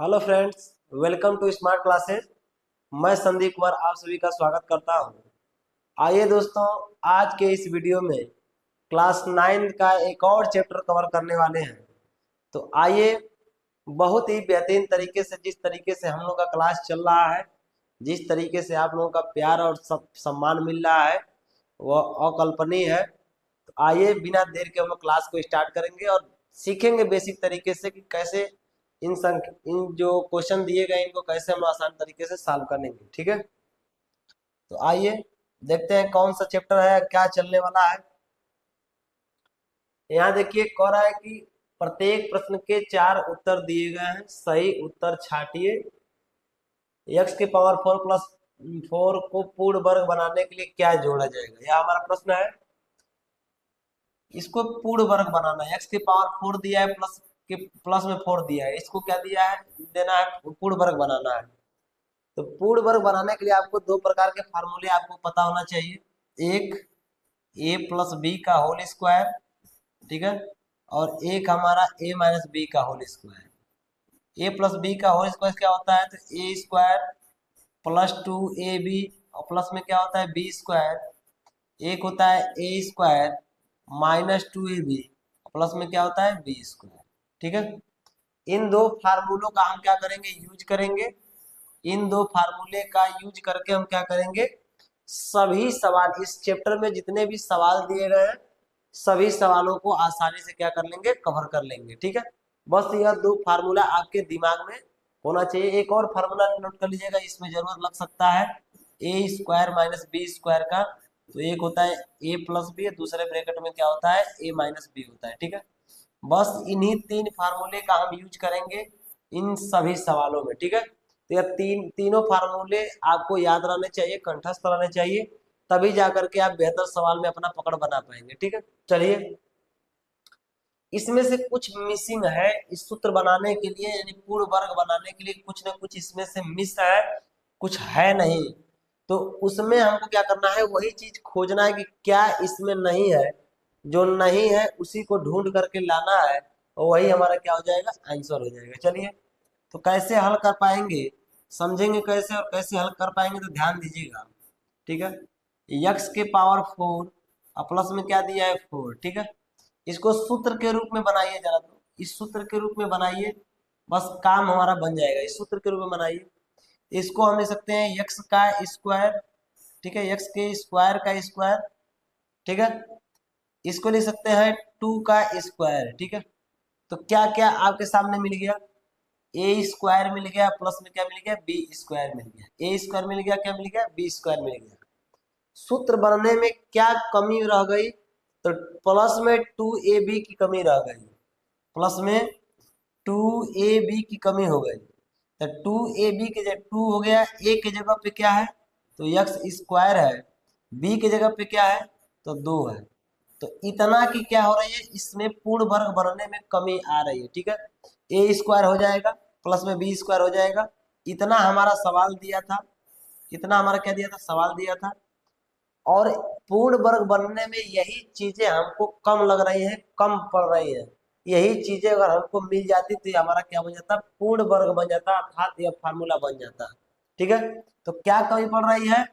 Hello friends, welcome to smart classes. मैं संदीप कुमार आप सभी का स्वागत करता हूं। आइए दोस्तों, आज के इस वीडियो में क्लास 9 का एक और चैप्टर कवर करने वाले हैं। तो आइए, बहुत ही बेहतरीन तरीके से जिस तरीके से हम लोग का क्लास चल रहा है, जिस तरीके से आप लोगों का प्यार और सम्मान मिल रहा है, वह अकल्पनीय है। तो आइए, बिना देर के हम लोग क्लास को स्टार्ट करेंगे और सीखेंगे बेसिक तरीके से कि कैसे इन जो क्वेश्चन दिए गए इनको कैसे हम आसान तरीके से सॉल्व करेंगे। ठीक है, तो आइए देखते हैं कौन सा चैप्टर है, क्या चलने वाला है। यहाँ देखिए, कह रहा है कि प्रत्येक प्रश्न के 4 उत्तर दिए गए हैं, सही उत्तर छाटिए। x के पावर 4 + 4 को पूर्ण वर्ग बनाने के लिए क्या जोड़ा जाएगा, यह हमारा प्रश्न है। इसको पूर्ण वर्ग बनाना है। x के पावर 4 दिया है, प्लस में 4 दिया है, इसको क्या दिया है, देना है, पूर्ण वर्ग बनाना है। तो पूर्ण वर्ग बनाने के लिए आपको दो प्रकार के फार्मूले आपको पता होना चाहिए। एक a+b का होल स्क्वायर, ठीक है, और एक हमारा a-b का होल स्क्वायर। a+b का होल स्क्वायर क्या होता है, तो a² + 2ab, और प्लस में क्या होता है b²। एक होता है a² - 2ab, प्लस में क्या होता है b²। ठीक है, इन दो फार्मूलों का हम क्या करेंगे, यूज करेंगे। इन दो फार्मूले का यूज करके हम क्या करेंगे, सभी सवाल इस चैप्टर में जितने भी सवाल दिए गए हैं, सभी सवालों को आसानी से क्या कर लेंगे, कवर कर लेंगे। ठीक है, बस यह दो फार्मूला आपके दिमाग में होना चाहिए। एक और फार्मूला नोट कर लीजिएगा, इसमें जरूरत लग सकता है, a² - b² का। तो एक होता है a+b, दूसरे ब्रैकेट में क्या होता है, a-b होता है। ठीक है, बस इन्हीं 3 फार्मूले का हम यूज करेंगे इन सभी सवालों में। ठीक है, तो यह तीनों फार्मूले आपको याद रहने चाहिए, कंठस्थ रहने चाहिए, तभी जाकर के आप बेहतर सवाल में अपना पकड़ बना पाएंगे। ठीक है, चलिए, इसमें से कुछ मिसिंग है इस सूत्र बनाने के लिए, यानी पूर्ण वर्ग बनाने के लिए कुछ ना कुछ इसमें से मिस है, कुछ है नहीं। तो उसमें हमको क्या करना है, वही चीज खोजना है कि क्या इसमें नहीं है। जो नहीं है उसी को ढूंढ करके लाना है, और वही हमारा क्या हो जाएगा, आंसर हो जाएगा। चलिए, तो कैसे हल कर पाएंगे, समझेंगे कैसे और कैसे हल कर पाएंगे, तो ध्यान दीजिएगा। ठीक है, x के पावर 4 और प्लस में क्या दिया है 4। ठीक है, इसको सूत्र के रूप में बनाइए जरा, तो इस सूत्र के रूप में बनाइए, बस काम हमारा बन जाएगा। इस सूत्र के रूप में बनाइए, इसको हम ले सकते हैं x का स्क्वायर, ठीक है, x के स्क्वायर का स्क्वायर। ठीक है, इसको ले सकते हैं 2 का स्क्वायर। ठीक है, तो क्या क्या आपके सामने मिल गया, a² मिल गया, प्लस में क्या मिल गया, b² मिल गया। a² मिल गया, क्या मिल गया, b² मिल गया। सूत्र बनने में क्या कमी रह गई, तो प्लस में 2ab की कमी रह गई, प्लस में 2ab की कमी हो गई। तो 2ab के जगह 2 हो गया, a के जगह पे क्या है, तो x² है, b के जगह पे क्या है, तो 2 है। तो इतना की क्या हो रही है, इसमें पूर्ण वर्ग बनने में कमी आ रही है। ठीक है, a² हो जाएगा, प्लस में b² हो जाएगा। इतना हमारा सवाल दिया था, इतना हमारा क्या दिया था, सवाल दिया था। और पूर्ण वर्ग बनने में यही चीजें हमको कम लग रही है, कम पड़ रही है। यही चीजें अगर हमको मिल जाती तो ये हमारा क्या बन जाता, पूर्ण वर्ग बन जाता, अर्थात यह फार्मूला बन जाता। ठीक है, तो क्या कमी पड़ रही है,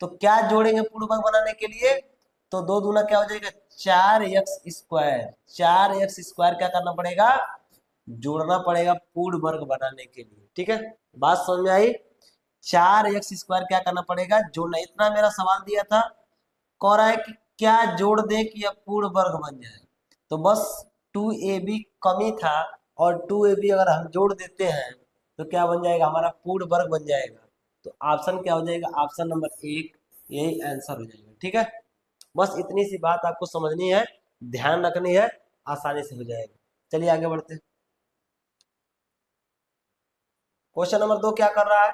तो क्या जोड़ेंगे पूर्ण वर्ग बनाने के लिए, तो 2 दूना क्या हो जाएगा, 4x²। 4x² क्या करना पड़ेगा, जोड़ना पड़ेगा पूर्ण वर्ग बनाने के लिए। ठीक है, बात समझ में आई। 4x² क्या करना पड़ेगा, जोड़ना। इतना मेरा सवाल दिया था, कह रहा है कि क्या जोड़ दे कि यह पूर्ण वर्ग बन जाए। तो बस 2ab कमी था, और 2ab अगर हम जोड़ देते हैं तो क्या बन जाएगा, हमारा पूर्ण वर्ग बन जाएगा। तो ऑप्शन क्या हो जाएगा, ऑप्शन नंबर 1, यही आंसर हो जाएगा। ठीक है, बस इतनी सी बात आपको समझनी है, ध्यान रखनी है, आसानी से हो जाएगा। चलिए आगे बढ़ते हैं। क्वेश्चन नंबर 2 क्या कर रहा है,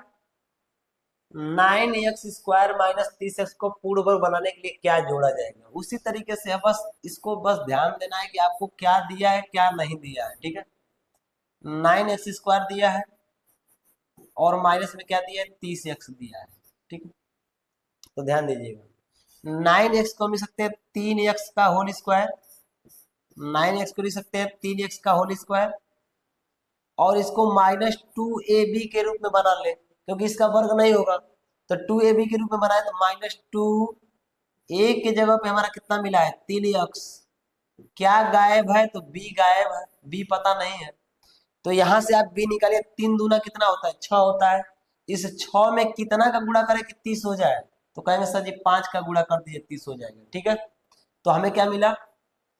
9x² - 30x को पूर्ण वर्ग बनाने के लिए क्या जोड़ा जाएगा। उसी तरीके से है, बस इसको बस ध्यान देना है कि आपको क्या दिया है, क्या नहीं दिया है। ठीक है, 9x² दिया है, और माइनस में क्या दिया है, 30x दिया है। ठीक है, तो ध्यान दीजिएगा, 9x को लिख सकते हैं 3x का होल स्क्वायर, 9x को लिख सकते हैं 3x का होल स्क्वायर। और इसको -2ab के रूप में बना ले, क्योंकि इसका वर्ग नहीं होगा, तो 2ab के रूप में बनाए तो -2a के जगह पे हमारा कितना मिला है 3x। क्या गायब है, तो b गायब है, b पता नहीं है, तो यहाँ से आप b निकालिए, 3 दूना कितना होता है 6 होता है। इस 6 में कितना का गुणा करें कि 30 हो जाए, तो कहेंगे सर जी 5 का गुणा कर दिए 30 हो जाएगा, ठीक है। तो हमें क्या मिला,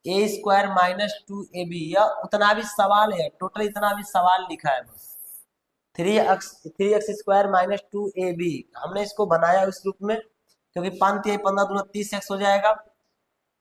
a² -2ab, यह उतना भी सवाल है, टोटल इतना भी सवाल लिखा है बस। 3x² -2ab हमने इसको बनाया इस रूप में, क्योंकि 5 3 15 दूना 30x हो जाएगा।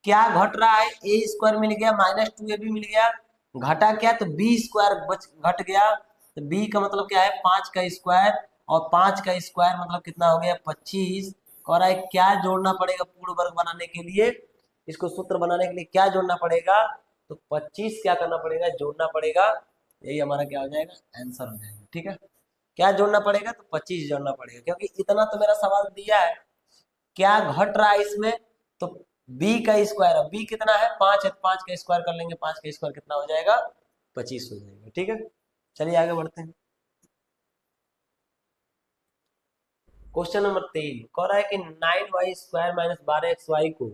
क्या घट रहा है, a² मिल गया -2ab मिल गया, घटा क्या, तो b² घट गया, तो b का मतलब क्या है 5 का स्क्वायर, और 5 का स्क्वायर मतलब कितना हो गया 25। और क्या जोड़ना पड़ेगा पूर्ण वर्ग बनाने के लिए, इसको सूत्र बनाने के लिए क्या जोड़ना पड़ेगा, तो 25 क्या करना पड़ेगा, जोड़ना पड़ेगा, यही हमारा क्या हो जाएगा आंसर हो जाएगा, ठीक है। क्या जोड़ना पड़ेगा, तो 25 जोड़ना पड़ेगा, क्योंकि इतना तो मेरा सवाल दिया है। क्या घट रहा है इसमें, तो b का स्क्वायर, अब b कितना है 5 है, 5 का स्क्वायर कर लेंगे, 5 का स्क्वायर कितना हो जाएगा 25 हो जाएगा, ठीक है। चलिए आगे बढ़ते हैं। क्वेश्चन नंबर 3 कह रहा है कि 9y² - 12xy को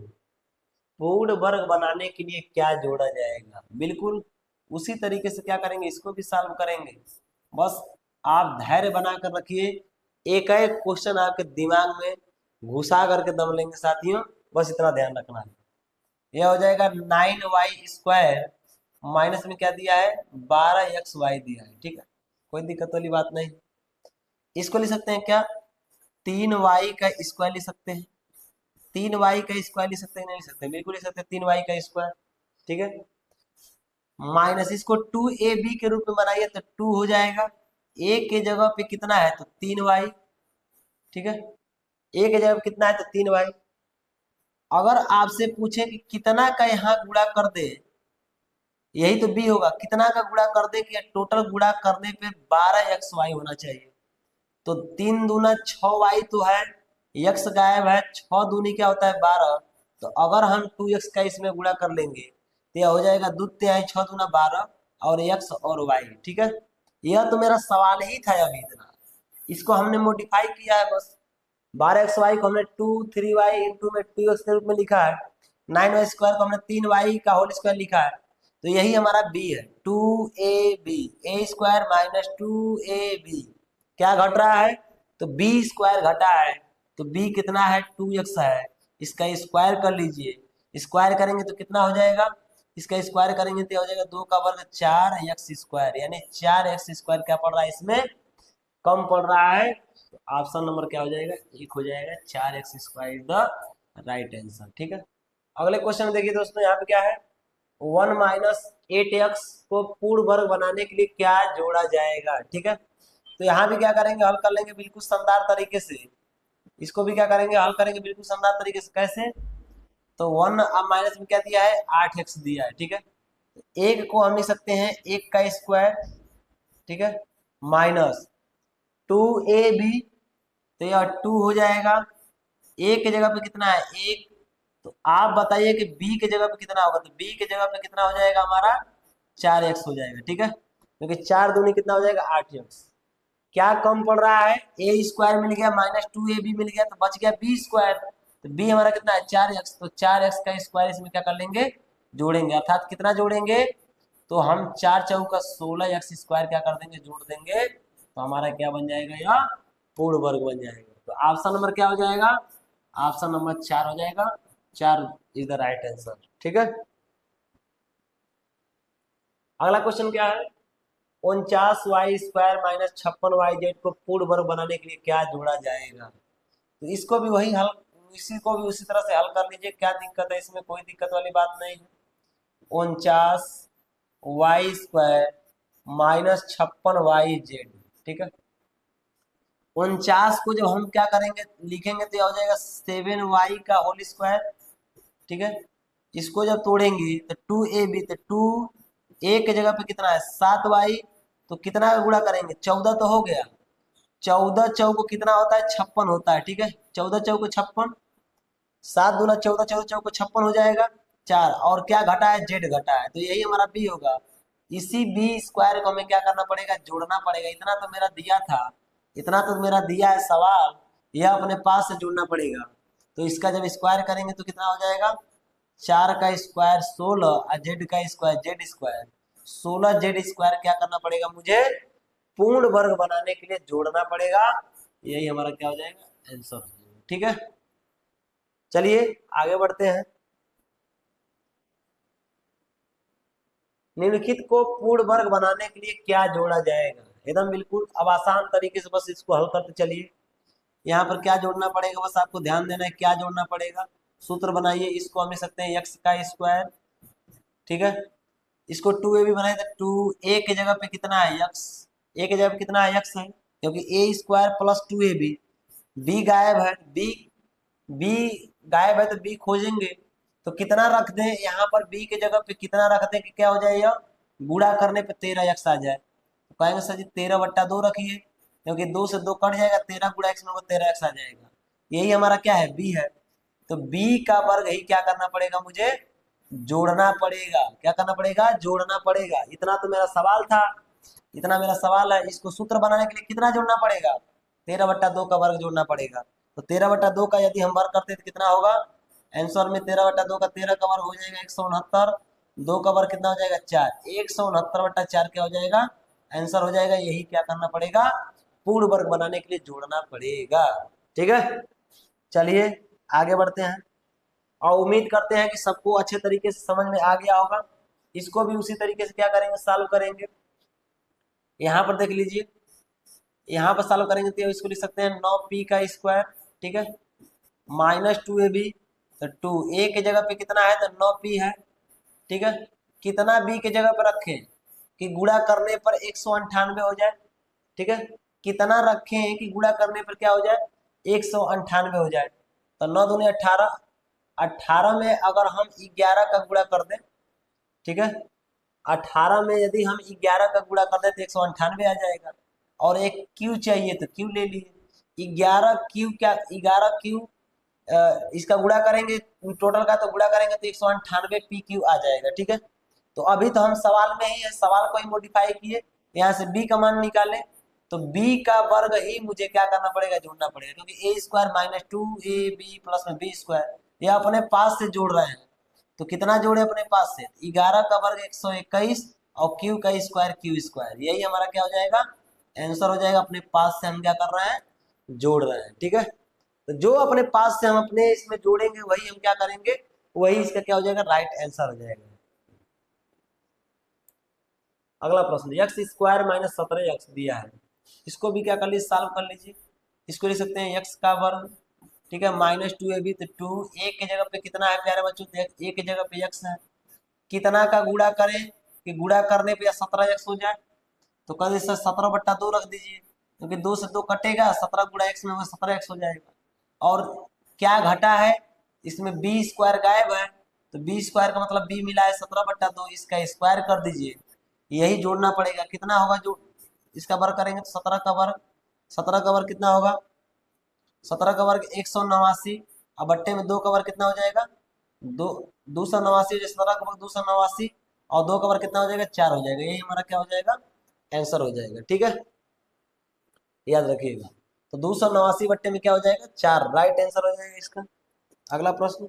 पूर्ण वर्ग बनाने के लिए क्या जोड़ा जाएगा। बिल्कुल उसी तरीके से क्या करेंगे, इसको भी सॉल्व करेंगे। बस आप धैर्य बना कर रखिए, एक एक क्वेश्चन आपके दिमाग में घुसा करके दम लेंगे साथियों, बस इतना ध्यान रखना है। यह हो जाएगा 9y² माइनस में क्या दिया है 12xy दिया है, ठीक है, कोई दिक्कत वाली बात नहीं। इसको लिख सकते हैं क्या, 3y का स्क्वायर लिख सकते हैं, 3y का स्क्वायर लिख सकते हैं, नहीं लिख सकते, बिल्कुल लिख सकते हैं 3y का स्क्वायर, ठीक है। माइनस इसको 2ab के रूप में बनाइए तो 2 हो जाएगा, a के जगह पे कितना है तो 3y, ठीक है, a के जगह पे कितना है तो 3y। अगर आपसे पूछे कि कितना का यहाँ गुणा कर दे, यही तो b होगा, कितना का गुणा कर दे कि टोटल गुणा करने पे 12xy होना चाहिए, तो 3 दूना 6y तो है, x गायब है, 6 दूनी क्या होता है 12, तो अगर हम 2x का इसमें गुणा कर लेंगे तो यह हो जाएगा 2 तिहाई 6 दूना 12 और x और y, ठीक है। यह तो मेरा सवाल ही था अभी इतना, इसको हमने मॉडिफाई किया है बस। 12xy को हमने 2 3y इंटू में 2x के रूप में लिखा है, 9y² को हमने 3y का होल स्क्वायर लिखा है, तो यही हमारा b है 2ab, a² - 2ab। क्या घट रहा है, तो b² घटा है, तो b कितना है 2x है, इसका स्क्वायर कर लीजिए, स्क्वायर करेंगे तो कितना हो जाएगा, इसका स्क्वायर करेंगे तो हो जाएगा 2 का वर्ग 4x², यानी 4x² क्या पड़ रहा है इसमें कम पड़ रहा है, तो ऑप्शन नंबर क्या हो जाएगा एक हो जाएगा, 4x² is the right answer, ठीक है। अगले क्वेश्चन में देखिए दोस्तों, यहाँ पे क्या है 1 - 8x को पूर्ण वर्ग बनाने के लिए क्या जोड़ा जाएगा, ठीक है। तो यहाँ भी क्या करेंगे, हल कर लेंगे बिल्कुल शानदार तरीके से, इसको भी क्या करेंगे हल करेंगे बिल्कुल शानदार तरीके से, कैसे, तो 1 अब माइनस में क्या दिया है 8x दिया है, ठीक है। एक को हम लिख सकते हैं 1 का स्क्वायर, ठीक है, माइनस 2ab, तो यह 2 हो जाएगा, a के जगह पे कितना है 1, तो आप बताइए कि b के जगह पे कितना होगा, तो b के जगह पे कितना हो जाएगा हमारा 4x हो जाएगा, ठीक है, क्योंकि 4 दूनी कितना हो जाएगा 8x। क्या कम पड़ रहा है, a² मिल गया -2ab मिल गया, तो बच गया b², तो b हमारा कितना है 4x, तो 4x का स्क्वायर इसमें क्या कर लेंगे जोड़ेंगे, अर्थात कितना जोड़ेंगे, तो हम 4 चौका 16x² क्या कर देंगे जोड़ देंगे, तो हमारा क्या बन जाएगा यह पूर्ण वर्ग बन जाएगा। तो ऑप्शन नंबर क्या हो जाएगा, ऑप्शन नंबर 4 हो जाएगा, 4 इज द राइट आंसर, ठीक है। अगला क्वेश्चन क्या है, 49y² - 56yz को पूर्ण वर्ग बनाने के लिए क्या जोड़ा जाएगा। तो इसको भी वही हल, इसी को भी उसी तरह से हल कर लीजिए, क्या दिक्कत है इसमें, कोई दिक्कत वाली बात नहीं है। 49y² - 56yz, ठीक है। 49 को जब हम क्या करेंगे लिखेंगे तो हो जाएगा 7y का होल स्क्वायर, ठीक है। इसको जब तोड़ेंगे तो 2ab, तो 2a के जगह पे कितना है 7y, तो कितना का गुणा करेंगे 14 तो हो गया, 14 चौको कितना होता है 56 होता है, ठीक है, 14 चौको 56, 7 दूना 14, 14 चौको 56 हो जाएगा 4, और क्या घटा है जेड घटा है, तो यही हमारा बी होगा इसी बी स्क्वायर को हमें क्या करना पड़ेगा, जोड़ना पड़ेगा। इतना तो मेरा दिया था, इतना तो मेरा दिया है सवाल, यह अपने पास से जोड़ना पड़ेगा। तो इसका जब स्क्वायर करेंगे तो कितना हो जाएगा, 4 का स्क्वायर 16 और जेड का square Z square 16 Z square क्या करना पड़ेगा मुझे, पूर्ण वर्ग बनाने के लिए जोड़ना पड़ेगा। यही हमारा क्या हो जाएगा, आंसर हो जाएगा। ठीक है, चलिए आगे बढ़ते हैं। निम्नलिखित को पूर्ण वर्ग बनाने के लिए क्या जोड़ा जाएगा, एकदम बिल्कुल अब आसान तरीके से बस इसको हल करते चलिए। यहाँ पर क्या जोड़ना पड़ेगा, बस आपको ध्यान देना है क्या जोड़ना पड़ेगा। सूत्र बनाइए, इसको हम लिख सकते हैं एक्स का स्क्वायर, ठीक है। इसको 2a भी बनाए तो 2a की जगह पे कितना है एक्स, ए की जगह पे कितना है एक्स है, क्योंकि ए स्क्वायर प्लस 2ab, बी गायब है, बी गायब है तो बी खोजेंगे। तो कितना रख दें यहाँ पर, बी की जगह पे कितना रख दें कि क्या हो जाए, यह गुणा करने पे 13 एक्स आ जाए। तो कहेंगे सर जी 13/2 रखिए, क्योंकि 2 से 2 कट जाएगा, 13 गुणा एक्स में होगा 13 एक्स आ जाएगा। यही हमारा क्या है, बी है। तो बी का वर्ग ही क्या करना पड़ेगा मुझे, जोड़ना पड़ेगा। क्या करना पड़ेगा, जोड़ना पड़ेगा। इतना तो मेरा सवाल था, इतना मेरा सवाल है। इसको सूत्र बनाने के लिए कितना जोड़ना पड़ेगा, 13/2 का वर्ग जोड़ना पड़ेगा। तो 13/2 का यदि हम वर्ग करते हैं तो कितना होगा, आंसर में 13/2 का 13 का वर्ग हो जाएगा 169, 2 का वर्ग कितना हो जाएगा 4, 169/4 क्या हो जाएगा, आंसर हो जाएगा। यही क्या करना पड़ेगा, पूर्ण वर्ग बनाने के लिए जोड़ना पड़ेगा। ठीक है, चलिए आगे बढ़ते हैं और उम्मीद करते हैं कि सबको अच्छे तरीके से समझ में आ गया होगा। इसको भी उसी तरीके से क्या करेंगे, सॉल्व करेंगे। यहाँ पर देख लीजिए, यहाँ पर सॉल्व करेंगे तो इसको लिख सकते हैं 9p का स्क्वायर, ठीक है, -2ab। तो 2a की जगह पे कितना है, तो 9p है, ठीक है। कितना b की जगह पर रखें कि गुणा करने पर 198 हो जाए, ठीक है। कितना रखें कि गुणा करने पर क्या हो जाए, 198 हो जाए। तो 9 दूनी 18, 18 में अगर हम 11 का गुणा कर दें, ठीक है, 18 में यदि हम 11 का गुणा कर दें तो 198 आ जाएगा। और एक क्यू चाहिए तो क्यू ले लिए, 11 क्यू, क्या 11 क्यू, इसका गुणा करेंगे टोटल का, तो गुणा करेंगे तो 198 पी क्यू आ जाएगा। ठीक है, तो अभी तो हम सवाल में ही है, सवाल को ही मॉडिफाई किए, यहाँ से बी का मान निकाले। तो बी का वर्ग ही मुझे क्या करना पड़ेगा, जोड़ना पड़ेगा, क्योंकि ए स्क्वायर -2ab प्लस में बी स्क्वायर, ये अपने पास से जोड़ रहे हैं। तो कितना जोड़े अपने पास से, 11 का वर्ग 121 और क्यू का स्क्वायर क्यू स्क्वायर, यही हमारा क्या हो जाएगा, आंसर हो जाएगा। अपने पास से हम क्या कर रहे हैं, जोड़ रहे हैं। ठीक है, तो जो अपने पास से हम अपने इसमें जोड़ेंगे वही हम क्या करेंगे, वही इसका क्या हो जाएगा, राइट आंसर हो जाएगा। अगला प्रश्न, एक्स स्क्वायर -17x दिया है, इसको भी क्या कर लीजिए, सॉल्व कर लीजिए। इसको लिख सकते हैं एक्स का वर्ग, ठीक है, -2ab। तो 2 a की जगह पे कितना है प्यारे बच्चों, तो a की जगह पे x है। कितना का गुणा करें कि गुणा करने पे 17x हो जाए, तो कर दीजिए 17/2 रख दीजिए, क्योंकि 2 से 2 कटेगा, 17 गुणा x में होगा 17x हो जाएगा। और क्या घटा है, इसमें बी स्क्वायर गायब है, तो बी स्क्वायर का मतलब बी मिला है 17/2, इसका स्क्वायर कर दीजिए, यही जोड़ना पड़ेगा। कितना होगा, जो इसका वर्ग करेंगे तो 17 का वर्ग, 17 का वर्ग कितना होगा, 17 का वर्ग 189, अब बट्टे में 2 का वर्ग कितना हो जाएगा, 289, 17 का वर्ग 289 और 2 का वर्ग कितना हो जाएगा, 4 हो जाएगा। यही हमारा क्या हो जाएगा, आंसर हो जाएगा। ठीक है, याद रखिएगा। तो 289 बट्टे में क्या हो जाएगा, 4, राइट आंसर हो जाएगा इसका। अगला प्रश्न,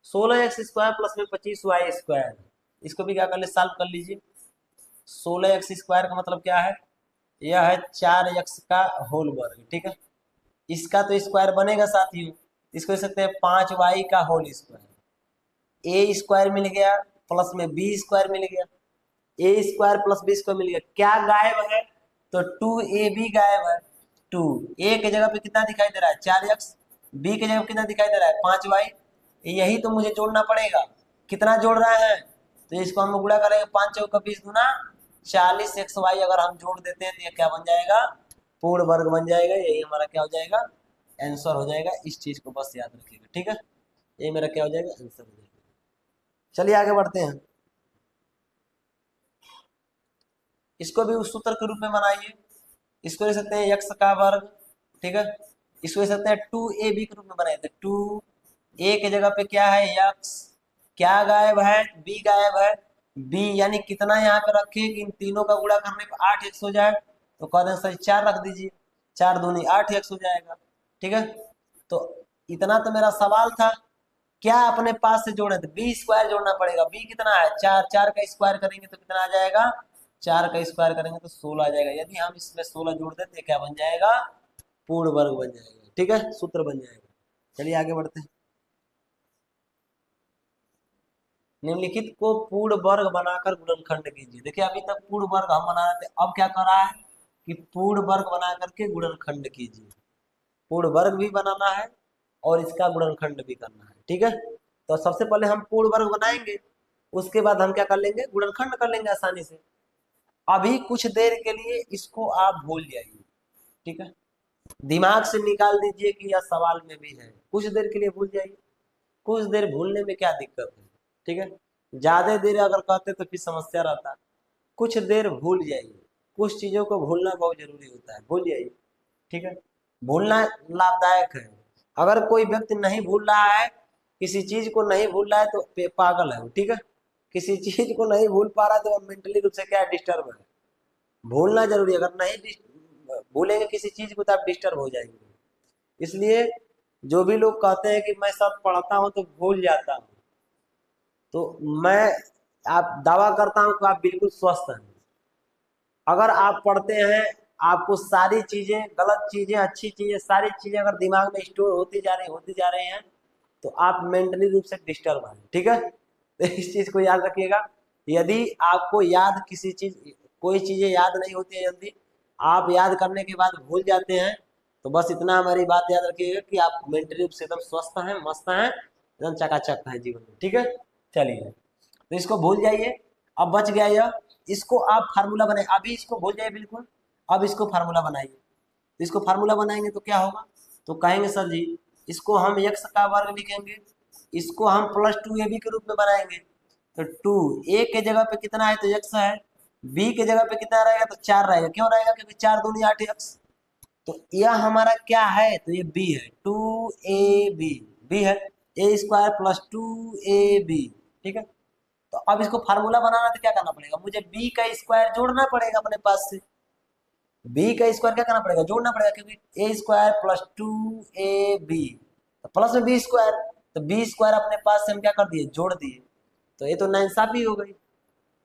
16x² प्लस में 25y², इसको भी क्या कर ले, सॉल्व कर लीजिए। 16x² का मतलब क्या है, यह है 4x का होल वर्ग, ठीक है। इसका तो स्क्वायर बनेगा साथियों, इसको लिख सकते हैं 5y का होल स्क्वायर। ए स्क्वायर मिल गया प्लस में बी स्क्वायर मिल गया, ए स्क्वायर प्लस बी स्क्वायर मिल गया। क्या गायब है, तो 2ab गायब है। 2 ए की जगह पे कितना दिखाई दे रहा है, 4x, बी की जगह पे कितना दिखाई दे रहा है, 5y। यही तो मुझे जोड़ना पड़ेगा। कितना जोड़ रहा है, तो इसको हम गुणा करेंगे, 5 चौका 20 गुना 40xy, अगर हम जोड़ देते हैं तो ये क्या बन जाएगा, पूर्ण वर्ग बन जाएगा। यही हमारा क्या हो जाएगा, आंसर हो जाएगा। इस चीज को बस याद रखिएगा। ठीक है, ये मेरा क्या हो जाएगा, आंसर हो जाएगा। चलिए आगे बढ़ते हैं, इसको भी उस सूत्र के रूप में बनाइए। इसको लिख सकते हैं एक्स का वर्ग, ठीक है। इसको लिख सकते हैं 2ab के रूप में बनाए थे। 2a की जगह पे क्या है, एक्स, क्या गायब है, बी गायब है, बी यानी कितना यहाँ पे रखे कि इन तीनों का गुणा करने पर 8x हो जाए, तो कह दें सर 4 रख दीजिए, 4 दूनी 8x हो जाएगा। ठीक है, तो इतना तो मेरा सवाल था। क्या अपने पास से जोड़े थे, बी स्क्वायर जोड़ना पड़ेगा। बी कितना है 4, 4 का स्क्वायर करेंगे तो कितना आ जाएगा, 4 का स्क्वायर करेंगे तो 16 आ जाएगा। यदि हम इसमें 16 जोड़ देते क्या बन जाएगा, पूर्ण वर्ग बन जाएगा। ठीक है, सूत्र बन जाएगा। चलिए आगे बढ़ते हैं। निम्नलिखित को पूर्ण वर्ग बनाकर गुणनखंड कीजिए। देखिए अभी तक पूर्ण वर्ग हम बना रहे थे, अब क्या कर रहा है कि पूर्ण वर्ग बना करके गुणनखंड कीजिए। पूर्ण वर्ग भी बनाना है और इसका गुणनखंड भी करना है। ठीक है, तो सबसे पहले हम पूर्ण वर्ग बनाएंगे, उसके बाद हम क्या कर लेंगे, गुणनखंड कर लेंगे आसानी से। अभी कुछ देर के लिए इसको आप भूल जाइए। ठीक है, दिमाग से निकाल दीजिए कि यह सवाल में भी है, कुछ देर के लिए भूल जाइए। कुछ देर भूलने में क्या दिक्कत है। ठीक है, ज्यादा देर अगर कहते तो फिर समस्या रहता। कुछ देर भूल जाइए, कुछ चीजों को भूलना बहुत जरूरी होता है, भूल जाइए। ठीक है, भूलना लाभदायक है। अगर कोई व्यक्ति नहीं भूल रहा है, किसी चीज को नहीं भूल रहा है तो पागल है वो। ठीक है, किसी चीज को नहीं भूल पा रहा है तो मेंटली रूप से क्या डिस्टर्ब है। भूलना जरूरी है, अगर नहीं भूलेंगे किसी चीज को तो आप डिस्टर्ब हो जाएंगे। इसलिए जो भी लोग कहते हैं कि मैं सब पढ़ता हूँ तो भूल जाता हूँ, तो मैं आप दावा करता हूँ कि आप बिल्कुल स्वस्थ हैं। अगर आप पढ़ते हैं, आपको सारी चीजें, गलत चीजें अच्छी चीजें सारी चीजें अगर दिमाग में स्टोर होती जा रही हैं, तो आप मेंटली रूप से डिस्टर्ब हैं। ठीक है, तो इस चीज को याद रखिएगा। यदि आपको याद किसी चीज, कोई चीजें याद नहीं होती है जल्दी, आप याद करने के बाद भूल जाते हैं, तो बस इतना हमारी बात याद रखिएगा कि आप मेंटली रूप से एकदम स्वस्थ हैं, मस्त हैं, एकदम चकाचक है जीवन में। ठीक है, चलिए तो इसको भूल जाइए। अब बच गया यह, इसको आप फार्मूला बनाए, अभी इसको भूल जाइए बिल्कुल। अब इसको फार्मूला बनाइए, तो इसको फार्मूला बनाएंगे तो क्या होगा, तो कहेंगे सर जी इसको हम x का वर्ग लिखेंगे, इसको हम +2ab के रूप में बनाएंगे। तो 2 a के जगह पे कितना है तो x है, b के जगह पे कितना रहेगा तो 4 रहेगा। क्यों रहेगा, क्योंकि 4 दूनी 8x। तो यह हमारा क्या है, तो ये b है, 2ab, b है, a स्क्वायर +2ab। ठीक है, तो अब इसको फार्मूला बनाना तो क्या करना पड़ेगा, मुझे b का स्क्वायर जोड़ना पड़ेगा अपने पास से। b का स्क्वायर क्या करना पड़ेगा, जोड़ना पड़ेगा, क्योंकि a स्क्वायर +2ab तो प्लस में b स्क्वायर, तो b स्क्वायर अपने पास से हम क्या कर दिए, जोड़ दिए। तो ये तो नाइंसाफी हो गई,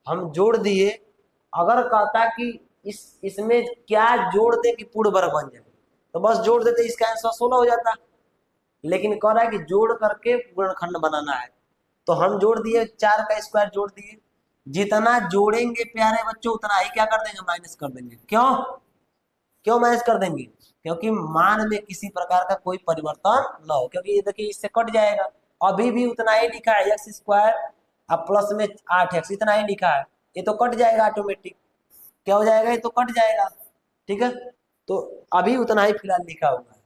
हम जोड़ दिए। अगर कहता कि इसमें क्या जोड़ दे कि पूर्ण वर्ग बन जाए, तो बस जोड़ देते, इसका आंसर 16 हो जाता। लेकिन कह रहा है कि जोड़ करके गुणनखंड बनाना है, तो हम जोड़ दिए, 4 का स्क्वायर जोड़ दिए। जितना जोड़ेंगे प्यारे बच्चों उतना ही क्या कर देंगे, माइनस कर देंगे। क्यों, क्यों माइनस कर देंगे, क्योंकि मान में किसी प्रकार का कोई परिवर्तन न हो, क्योंकि ये देखिए इससे कट जाएगा। अभी भी उतना ही लिखा है एक्स स्क्वायर, अब प्लस में 8x इतना ही लिखा है, ये तो कट जाएगा ऑटोमेटिक। क्या हो जाएगा, ये तो कट जाएगा। ठीक है, तो अभी उतना ही फिलहाल लिखा हुआ है,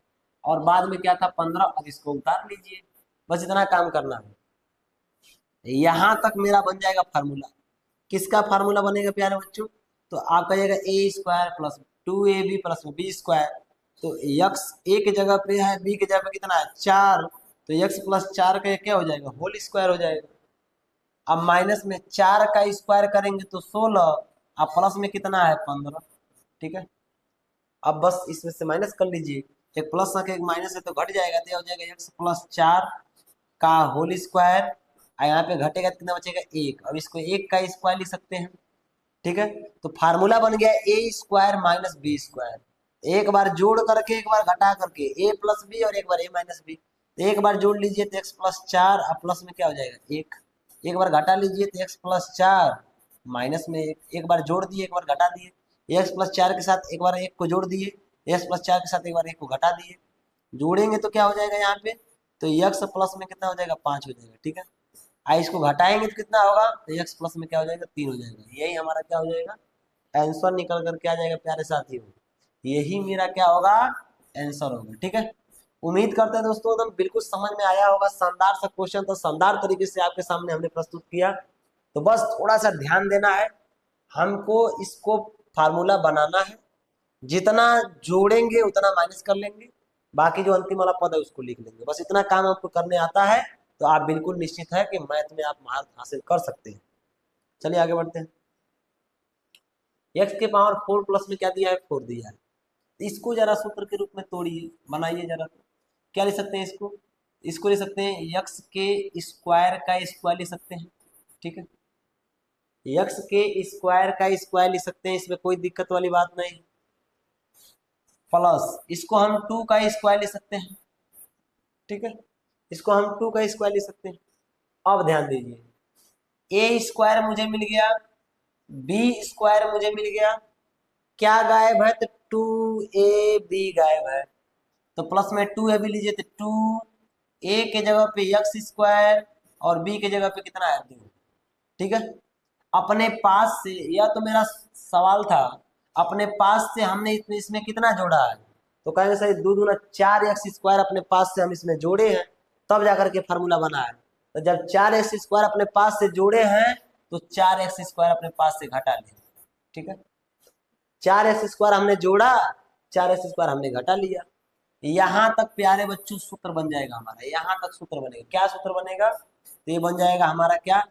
और बाद में क्या था 15, अब इसको उतार लीजिए। बस इतना काम करना है, यहां तक मेरा बन जाएगा फार्मूला। किसका फार्मूला बनेगा प्यारे बच्चों, तो आप कहिएगा a square +2ab + b square. तो x a के जगह पे है, b के जगह पे कितना है 4, तो x +4 का क्या हो जाएगा, होल स्क्वायर हो जाएगा। अब माइनस में 4 का स्क्वायर करेंगे तो 16, अब प्लस में कितना है 15। ठीक है, अब बस इसमें से माइनस कर लीजिए, एक प्लस का एक माइनस है तो घट जाएगा, तो हो जाएगा x +4 का होल स्क्वायर, और यहाँ पे घटेगा तो कितना बचेगा 1। अब इसको 1 का स्क्वायर लिख सकते हैं। ठीक है, तो फार्मूला बन गया a स्क्वायर -b स्क्वायर। एक बार जोड़ करके एक बार घटा करके, a + b और एक बार a - b। तो एक बार जोड़ लीजिए तो x +4, अब प्लस में क्या हो जाएगा 1। एक बार घटा लीजिए तो x +4 माइनस में 1। एक बार जोड़ दिए, एक बार घटा दिए, x +4 के साथ एक बार 1 को जोड़ दिए, x +4 के साथ एक बार 1 को घटा दिए। जोड़ेंगे तो क्या हो जाएगा यहाँ पे, तो x प्लस में कितना हो जाएगा 5 हो जाएगा। ठीक है, इसको घटाएंगे तो कितना होगा, तो x प्लस में क्या हो जाएगा 3 हो जाएगा। यही हमारा क्या हो जाएगा, आंसर निकल कर के आ जाएगा प्यारे साथियों, यही मेरा क्या होगा, आंसर होगा। ठीक है, उम्मीद करते हैं दोस्तों एकदम बिल्कुल समझ में आया होगा। शानदार सा क्वेश्चन तो शानदार तरीके से आपके सामने हमने प्रस्तुत किया। तो बस थोड़ा सा ध्यान देना है, हमको इसको फार्मूला बनाना है, जितना जोड़ेंगे उतना माइनस कर लेंगे, बाकी जो अंतिम वाला पद है उसको लिख लेंगे। बस इतना काम आपको करने आता है, तो आप बिल्कुल निश्चित है कि मैथ में आप महारत हासिल कर सकते हैं। चलिए आगे बढ़ते हैं। एक्स के पावर 4 प्लस में क्या दिया है, 4 दिया है। इसको जरा सूत्र के रूप में तोड़िए, बनाइए जरा। तो क्या लिख सकते हैं इसको, इसको लिख सकते हैं एक्स के स्क्वायर का स्क्वायर लिख सकते हैं, ठीक है। एक्स के स्क्वायर का स्क्वायर लिख सकते हैं, इसमें कोई दिक्कत वाली बात नहीं। प्लस इसको हम 2 का स्क्वायर लिख सकते हैं, ठीक है। इसको हम 2 का स्क्वायर लिख सकते हैं। अब ध्यान दीजिए, ए स्क्वायर मुझे मिल गया, बी स्क्वायर मुझे मिल गया, क्या गायब है, तो 2ab गायब है। तो प्लस में 2ab लीजिए, तो 2a के जगह पे एक्स स्क्वायर और b के जगह पे कितना है, 2, ठीक है। अपने पास से, या तो मेरा सवाल था अपने पास से हमने इसमें कितना जोड़ा है, तो कहेंगे सर 2 दूना 4x² अपने पास से हम इसमें जोड़े हैं, तब जाकर के फार्मूला बना है। तो जब 4x² अपने पास से जोड़े हैं तो 4x² अपने पास से घटा लिया, ठीक है। 4x² हमने जोड़ा, 4x² हमने घटा लिया। यहां तक प्यारे बच्चों सूत्र बन जाएगा हमारा, यहां तक सूत्र बनेगा। क्या सूत्र बनेगा, तो ये बन जाएगा हमारा क्या,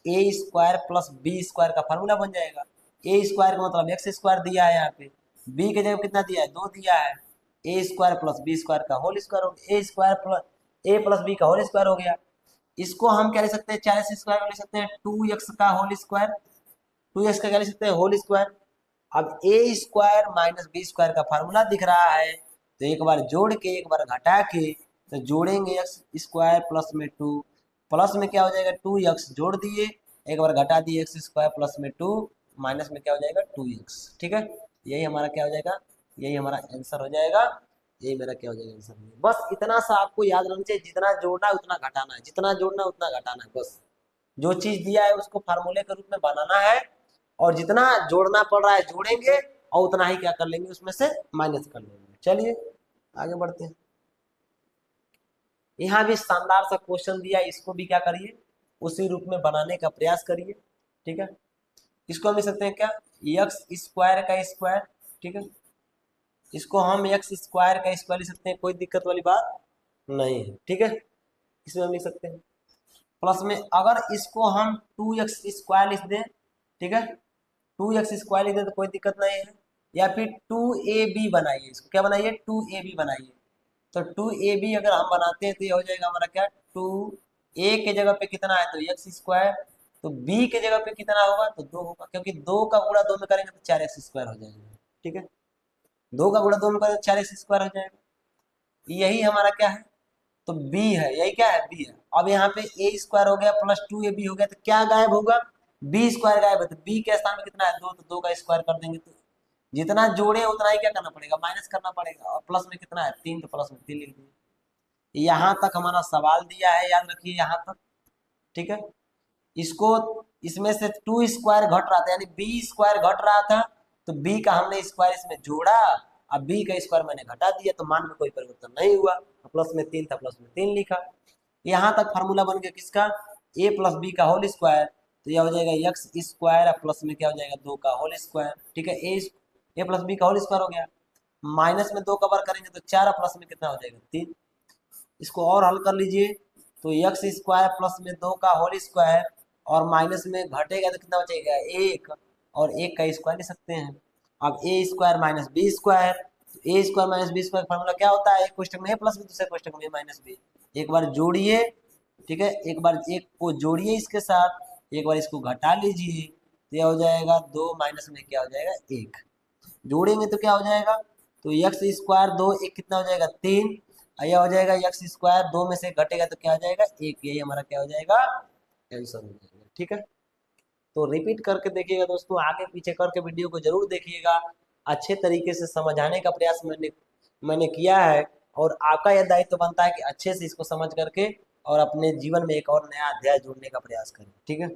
ए स्क्वायर प्लस बी स्क्वायर का फार्मूला बन जाएगा। ए स्क्वायर का मतलब एक्स स्क्वायर दिया है यहाँ पे, बी के जगह कितना दिया है, 2 दिया है। A square plus B square का होल स्क्वायर हो गया, ए स्क्वायर प्लस ए प्लस बी का होल स्क्वायर हो गया। इसको हम क्या लिख सकते हैं, 4x² लिख सकते हैं 2x का होल स्क्वायर, 2x का क्या लिख सकते हैं, होल स्क्वायर। अब ए स्क्वायर माइनस बी स्क्वायर का फार्मूला दिख रहा है, तो एक बार जोड़ के एक बार घटा के, तो जोड़ेंगे एक्स स्क्वायर प्लस में 2, प्लस में क्या हो जाएगा 2x, जोड़ दिए एक बार घटा दिए एक्स स्क्वायर प्लस में 2, माइनस में क्या हो जाएगा 2x, ठीक है। यही हमारा क्या हो जाएगा, यही हमारा आंसर हो जाएगा, यही मेरा क्या हो जाएगा आंसर। बस इतना सा आपको याद रखना चाहिए, जितना जोड़ना है उतना घटाना है, जितना जोड़ना है उतना घटाना है। बस जो चीज दिया है उसको फार्मूले के रूप में बनाना है, और जितना जोड़ना पड़ रहा है जोड़ेंगे, और उतना ही क्या कर लेंगे, उसमें से माइनस कर लेंगे। चलिए आगे बढ़ते हैं। यहाँ भी शानदार सा क्वेश्चन दिया, इसको भी क्या करिए, उसी रूप में बनाने का प्रयास करिए, ठीक है। इसको हम लिख सकते हैं क्या, एक्स स्क्वायर का स्क्वायर, ठीक है। इसको हम एक्स स्क्वायर का स्क्वायर लिख सकते हैं, कोई दिक्कत वाली बात नहीं है, ठीक है। इसमें हम लिख सकते हैं। प्लस में अगर इसको हम 2x² लिख दें, ठीक है, 2x² लिख दें तो कोई दिक्कत नहीं है। या फिर 2ab बनाइए, इसको क्या बनाइए, 2ab बनाइए। तो 2ab अगर हम बनाते हैं तो ये हो जाएगा हमारा क्या, 2a के जगह पे कितना है, तो x², तो b के जगह पे कितना होगा, तो 2 होगा, क्योंकि 2 का गुणा 2 में करेंगे तो 4x² हो जाएगा, ठीक है। 2 का गुणा 2 में करेंगे तो 4x² हो जाएगा। यही हमारा क्या है, तो b है, यही क्या है, b है। अब यहाँ पे a² हो गया प्लस 2ab हो गया, तो क्या गायब होगा, b² गायब है। तो b के स्थान में कितना है, 2, तो 2 का स्क्वायर कर देंगे, तो जितना जोड़े उतना ही क्या करना पड़ेगा, माइनस करना पड़ेगा। और प्लस में कितना है, 3, तो प्लस में 3 लिख दिए। यहाँ तक हमारा सवाल दिया है, याद रखिए यहाँ तक, ठीक है। इसको इसमें से 2² घट रहा था, यानी b² घट रहा था, तो b का हमने स्क्वायर इसमें जोड़ा, अब b का स्क्वायर मैंने घटा दिया, तो मान में कोई परिवर्तन नहीं हुआ। प्लस में 3 था, प्लस में 3 लिखा। यहाँ तक फार्मूला बन गया किसका, a प्लस बी का होल स्क्वायर, तो यह हो जाएगा x² प्लस में क्या हो जाएगा, 2 का होल स्क्वायर, ठीक है। a प्लस बी का होल स्क्वायर हो गया, माइनस में 2 का बार करेंगे तो 4, प्लस में कितना हो जाएगा, 3। इसको और हल कर लीजिए, तो x² प्लस में 2 का होल स्क्वायर, और माइनस में घटेगा तो कितना बचेगा, 1, और 1 का स्क्वायर ले सकते हैं। अब a² minus b², a² minus b² formula क्या होता है, एक कोष्टक में a प्लस बी, दूसरे कोष्टक में a माइनस बी। एक बार जोड़िए, ठीक है, एक बार एक को जोड़िए इसके साथ, एक बार इसको घटा लीजिए, तो यह हो जाएगा 2, माइनस में क्या हो जाएगा, 1। जोड़ेंगे तो क्या हो जाएगा, तो x² 2, 1 कितना हो जाएगा, 3। यह हो जाएगा x² 2 में से घटेगा तो क्या हो जाएगा, 1। यही हमारा क्या हो जाएगा, आंसर हो जाएगा, ठीक है। तो रिपीट करके देखिएगा दोस्तों, आगे पीछे करके वीडियो को जरूर देखिएगा, अच्छे तरीके से समझाने का प्रयास मैंने किया है, और आपका यह दायित्व बनता है कि अच्छे से इसको समझ करके और अपने जीवन में एक और नया अध्याय जोड़ने का प्रयास करें, ठीक है।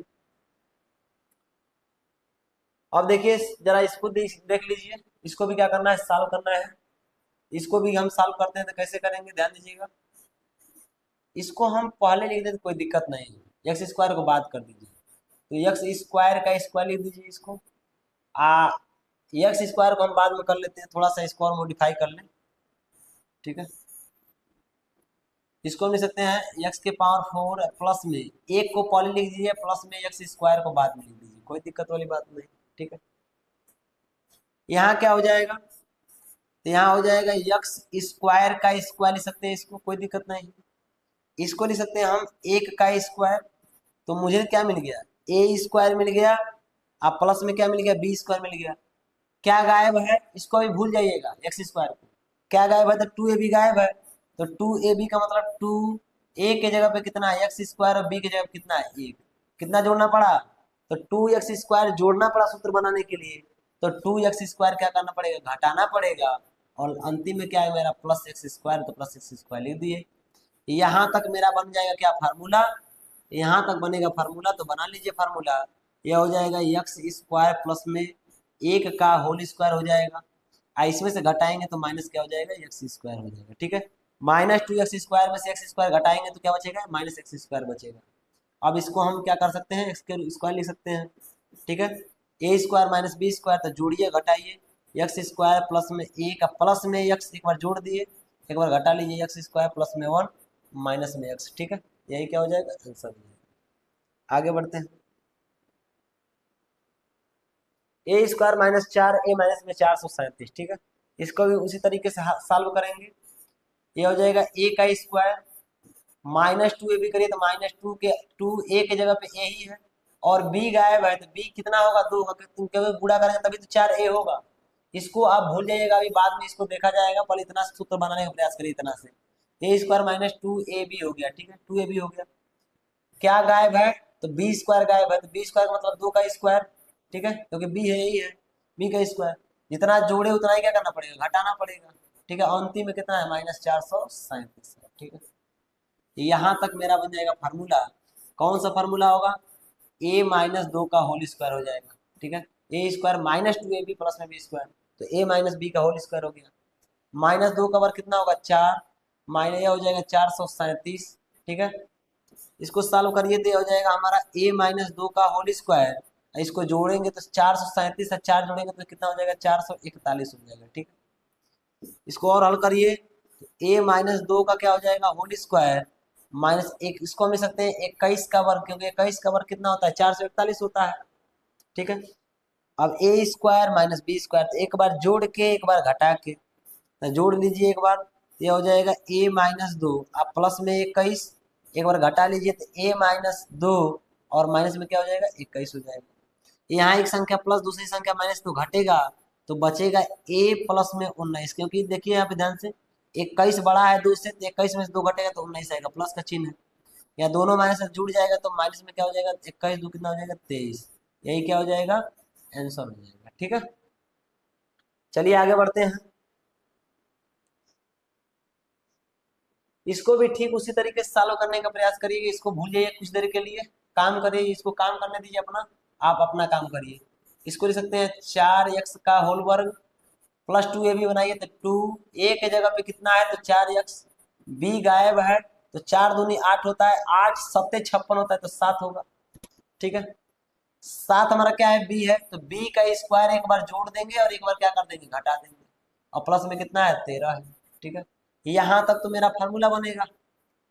अब देखिए जरा इसको देख लीजिए, इसको भी क्या करना है, सॉल्व करना है। इसको भी हम सॉल्व करते हैं तो कैसे करेंगे, ध्यान दीजिएगा। इसको हम पहले लिख देते कोई दिक्कत नहीं है, x² को बात कर दीजिए, तो x² का स्क्वायर लिख दीजिए इसको। आ x² को हम बाद में कर लेते हैं, थोड़ा सा इसको और मॉडिफाई कर लें, ठीक है। इसको हम लिख सकते हैं x के पावर 4 प्लस में 1 को पहले लिख दीजिए, प्लस में x² को बाद में लिख दीजिए, कोई दिक्कत वाली बात नहीं। ठीक है, यहाँ क्या हो जाएगा, तो यहाँ हो जाएगा यक्स स्क्वायर का स्क्वायर लिख सकते हैं इसको, कोई दिक्कत नहीं। इसको लिख सकते हैं हम एक का स्क्वायर। तो मुझे क्या मिल गया, ए स्क्वायर मिल गया, अब प्लस में क्या मिल गया, बी स्क्वायर मिल गया। क्या गायब है, इसको भी भूल जाइएगा, एक्स स्क्वायर को। क्या गायब है, तो टू ए बी गायब है। तो टू ए बी का मतलब टू ए के जगह पे कितना है एक्स स्क्वायर, और बी की जगह पे कितना है एक। कितना जोड़ना पड़ा, तो टू एक्स स्क्वायर जोड़ना पड़ा सूत्र बनाने के लिए। तो टू एक्स स्क्वायर क्या करना पड़ेगा, घटाना पड़ेगा। और अंतिम में क्या है मेरा, प्लस एक्स स्क्वायर, तो प्लस एक्स स्क्वायर लिख दिए। यहाँ तक मेरा बन जाएगा क्या फार्मूला, यहाँ तक बनेगा फार्मूला। तो बना लीजिए फार्मूला, यह हो जाएगा एक्स स्क्वायर प्लस में एक का होल स्क्वायर हो जाएगा। इसमें से घटाएंगे तो माइनस क्या हो जाएगा, एक्स स्क्वायर हो जाएगा। ठीक है, माइनस टू एक्स स्क्वायर में से एक्स स्क्वायर घटाएंगे तो क्या बचेगा, माइनस एक्स स्क्वायर बचेगा। अब इसको हम क्या कर सकते हैं, एक्स के स्क्वायर लिख सकते हैं। ठीक है, a square minus B square, तो जोड़िए घटाइए, एक्स स्क्वायर प्लस में ए का प्लस में एक्स एक बार जोड़ दिए, एक बार घटा लीजिए, एक्स स्क्वायर प्लस में वन माइनस में एक्स। ठीक है, यही क्या हो जाएगा, आंसर हो जाएगा। आगे बढ़ते हैं, ए स्क्वायर माइनस चार ए माइनस में 437। ठीक है, इसको भी उसी तरीके से सॉल्व करेंगे। ये हो जाएगा ए का स्क्वायर माइनस टू ए बी करिए तो माइनस टू के टू ए के जगह पे ए ही है, और बी गायब है तो बी कितना होगा, दो होगा, क्योंकि गुणा करेंगे तभी तो चार ए होगा। इसको आप भूल जाइएगा, अभी बाद में इसको देखा जाएगा, पहले इतना सूत्र बनाने का प्रयास करिए। इतना से a square minus two A b हो गया। ठीक है, टू ए बी हो गया। क्या गायब है, तो बी स्क्वायर गायब है, तो बी स्क्वायर मतलब दो का स्क्वायर। ठीक है, क्योंकि बी है यही है, बी का स्क्वायर। जितना जोड़े उतना ही क्या करना पड़ेगा, घटाना पड़ेगा। ठीक है, अंतिम में कितना है, माइनस 437। ठीक है, यहाँ तक मेरा बन जाएगा फार्मूला। कौन सा फार्मूला होगा, ए माइनस दो का होल स्क्वायर हो जाएगा। ठीक है, a square minus two A b plus में बी स्क्वायर, तो ए माइनस बी का होल स्क्वायर हो गया। माइनस दो का वर्ग कितना होगा, चार, माइनस यह हो जाएगा 437। ठीक है, इसको सॉल्व करिए तो ये हो जाएगा हमारा ए माइनस दो का होल स्क्वायर। इसको जोड़ेंगे तो 437 से चार जोड़ेंगे तो कितना हो जाएगा, 441 हो जाएगा। ठीक है, इसको और हल करिए, ए माइनस दो का क्या हो जाएगा, होल स्क्वायर माइनस एक, इसको हम लिख सकते हैं 21 का वर्ग, क्योंकि 21 का वर्ग कितना होता है, 441 होता है। ठीक है, अब ए स्क्वायर माइनस बी स्क्वायर, तो एक बार जोड़ के एक बार घटा के, तो जोड़ लीजिए एक बार, ये हो जाएगा ए माइनस दो, आप प्लस में 21 एक बार घटा लीजिए, तो ए माइनस दो और माइनस में क्या हो जाएगा, 21 हो जाएगा। यहाँ एक संख्या प्लस दूसरी संख्या माइनस तो घटेगा, तो बचेगा ए प्लस में 19, क्योंकि देखिए यहाँ पे ध्यान से 21 बड़ा है दो से, तो 21 में से दो घटेगा तो 19 आएगा, प्लस का चिन्ह है। या दोनों माइनस से जुड़ जाएगा तो माइनस में क्या हो जाएगा, 21 दो कितना हो जाएगा, 23। यही क्या हो जाएगा, आंसर हो जाएगा। ठीक है, चलिए आगे बढ़ते हैं। इसको भी ठीक उसी तरीके से सॉल्व करने का प्रयास करिए, इसको भूल जाइए कुछ देर के लिए, काम करिए, इसको काम करने दीजिए अपना, आप अपना काम करिए। इसको लिख सकते हैं 4x का होल वर्ग प्लस टू ए बी बनाइए, तो टू ए के जगह पे कितना है, तो 4x, बी गायब है तो चार दूनी आठ होता है, आठ सत्ते 56 होता है, तो 7 होगा। ठीक है, 7 हमारा क्या है, बी है, तो बी का स्क्वायर एक बार जोड़ देंगे और एक बार क्या कर देंगे, घटा देंगे, और प्लस में कितना है, 13 है। ठीक है, यहाँ तक तो मेरा फार्मूला बनेगा।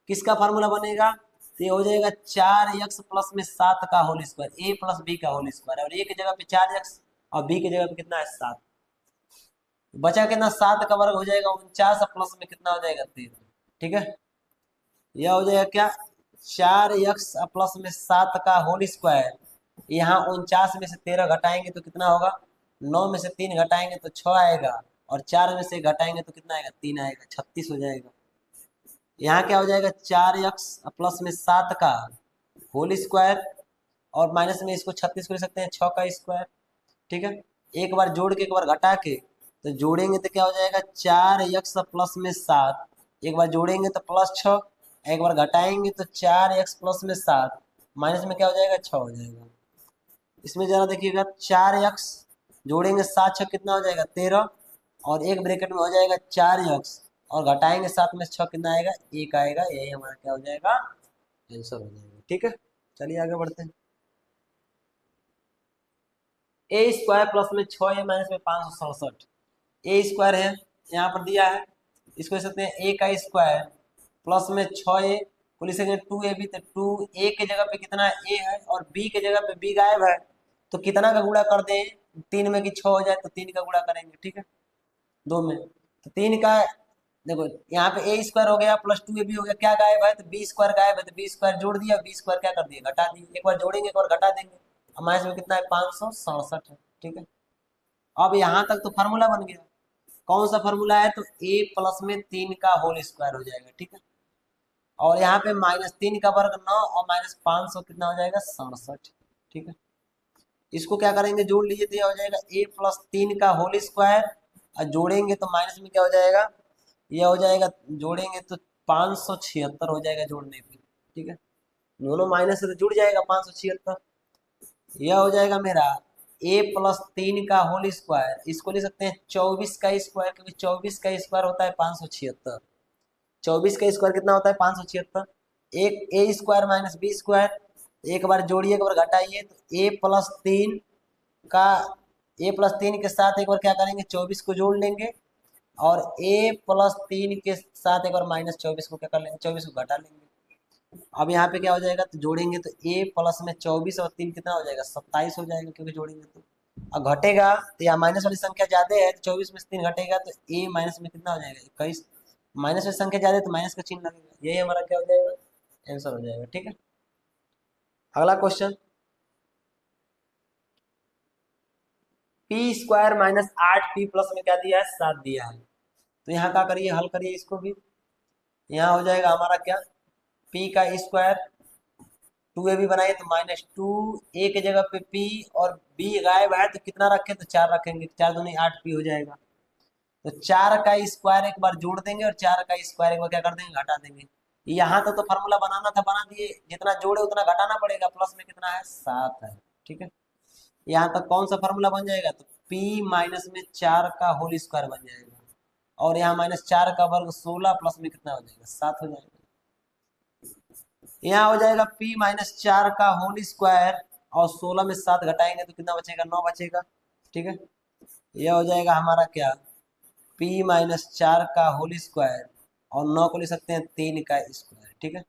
किसका फार्मूला बनेगा, तो ये हो जाएगा 4x प्लस में 7 का होल स्क्वायर, ए प्लस बी का होल स्क्वायर, और ए की जगह पे 4x और बी की जगह पे कितना है, 7। बचा कितना, 7 का वर्ग हो जाएगा 49, प्लस में कितना हो जाएगा, 13। ठीक है, यह हो जाएगा क्या, 4x प्लस में 7 का होल स्क्वायर, यहाँ 49 में से 13 घटाएंगे तो कितना होगा, 9 में से 3 घटाएंगे तो 6 आएगा, और 4 में से घटाएंगे तो कितना आएगा, 3 आएगा, 36 हो जाएगा। यहाँ क्या हो जाएगा, 4x प्लस में 7 का होल स्क्वायर, और माइनस में इसको 36 कर सकते हैं, 6 का स्क्वायर। ठीक है, एक बार जोड़ के एक बार घटा के, तो जोड़ेंगे तो क्या हो जाएगा, 4x प्लस में 7, एक बार जोड़ेंगे तो प्लस 6, एक बार घटाएंगे तो 4x प्लस में 7, माइनस में क्या हो जाएगा, 6 हो जाएगा। इसमें जरा देखिएगा, 4x जोड़ेंगे 7 6 कितना हो जाएगा, 13, और एक ब्रैकेट में हो जाएगा 4x, और घटाएंगे 7 में 6 कितना आएगा, 1 आएगा। यही हमारा क्या हो जाएगा, आंसर हो जाएगा। ठीक है, चलिए आगे बढ़ते हैं। ए स्क्वायर प्लस में 6 ए माइनस में 567, ए स्क्वायर है यहाँ पर दिया है, इसको लिख सकते हैं ए का स्क्वायर प्लस में 6 ए को लिख सकते हैं 2 ए बी, तो 2 ए के जगह पे कितना है, ए है, और बी के जगह पे बी गायब है, तो कितना का गुणा कर दें, 3 में कि 6 हो जाए तो 3 का गुणा करेंगे, ठीक है, 2 में, तो 3 का, देखो यहाँ पे ए स्क्वायर हो गया प्लस 2 ए बी हो गया, क्या गायब है, तो बी स्क्वायर गायब है, तो बी स्क्वायर जोड़ दिया, बी स्क्वायर क्या कर दिया, घटा दिया, एक बार जोड़ेंगे एक बार घटा देंगे, हमारे इसमें कितना है 567 है, ठीक है। अब यहाँ तक तो फार्मूला बन गया, कौन सा फार्मूला है, तो ए प्लस में 3 का होल स्क्वायर हो जाएगा, ठीक है, और यहाँ पे -3 का वर्ग 9 और -500 कितना हो जाएगा 67, ठीक है। इसको क्या करेंगे, जोड़ लीजिए तो यह हो जाएगा ए प्लस 3 का होल स्क्वायर, और जोड़ेंगे तो माइनस में क्या हो जाएगा, यह हो जाएगा, जोड़ेंगे तो 576 हो जाएगा जोड़ने पे, ठीक है, दोनों माइनस से तो जुड़ जाएगा 576, यह हो जाएगा मेरा ए प्लस 3 का होल स्क्वायर, इसको ले सकते हैं 24 का स्क्वायर, क्योंकि 24 का स्क्वायर होता है 576, 24 का स्क्वायर कितना होता है 576, एक ए स्क्वायर माइनस बी स्क्वायर, एक बार जोड़िए एक बार घटाइए, तो का ए प्लस 3 के साथ एक बार क्या करेंगे 24 को जोड़ लेंगे, और ए प्लस 3 के साथ एक बार -24 को क्या कर लेंगे 24 को घटा लेंगे। अब यहाँ पे क्या हो जाएगा, तो जोड़ेंगे तो ए प्लस में 24 और 3 कितना हो जाएगा 27 हो जाएगा, क्योंकि जोड़ेंगे तो, और घटेगा तो यहाँ माइनस वाली संख्या ज्यादा है, तो 24 में से 3 घटेगा तो ए माइनस में कितना हो जाएगा 21, माइनस वाली संख्या ज्यादा है तो माइनस का चिन्ह लगेगा, यही हमारा क्या हो जाएगा आंसर हो जाएगा, ठीक है। अगला question, P square minus 8p plus में क्या दिया है 7 दिया है, तो यहाँ क्या करिए हल करिए इसको भी, यहाँ हो जाएगा हमारा क्या, p का स्क्वायर 2ab बनाइए तो -2, a की जगह पे p और b गायब है तो कितना रखें, तो 4 रखेंगे, 4 दूनी 8p हो जाएगा, तो 4 का स्क्वायर एक बार जोड़ देंगे और 4 का स्क्वायर एक बार क्या कर देंगे घटा देंगे, यहाँ तक तो फार्मूला बनाना था बना दिए, जितना जोड़े उतना घटाना पड़ेगा, प्लस में कितना है 7 है, ठीक है, यहाँ तक कौन सा फार्मूला बन जाएगा, तो p माइनस में 4 का होल स्क्वायर बन जाएगा, और यहाँ -4 का वर्ग 16 प्लस में कितना हो जाएगा 7 हो जाएगा, यहाँ हो जाएगा p-4 का होल स्क्वायर, और 16 में 7 घटाएंगे तो कितना बचेगा 9 बचेगा, ठीक है, यह हो जाएगा हमारा क्या, p-4 का होल स्क्वायर, और 9 को ले सकते हैं 3 का स्क्वायर, ठीक है।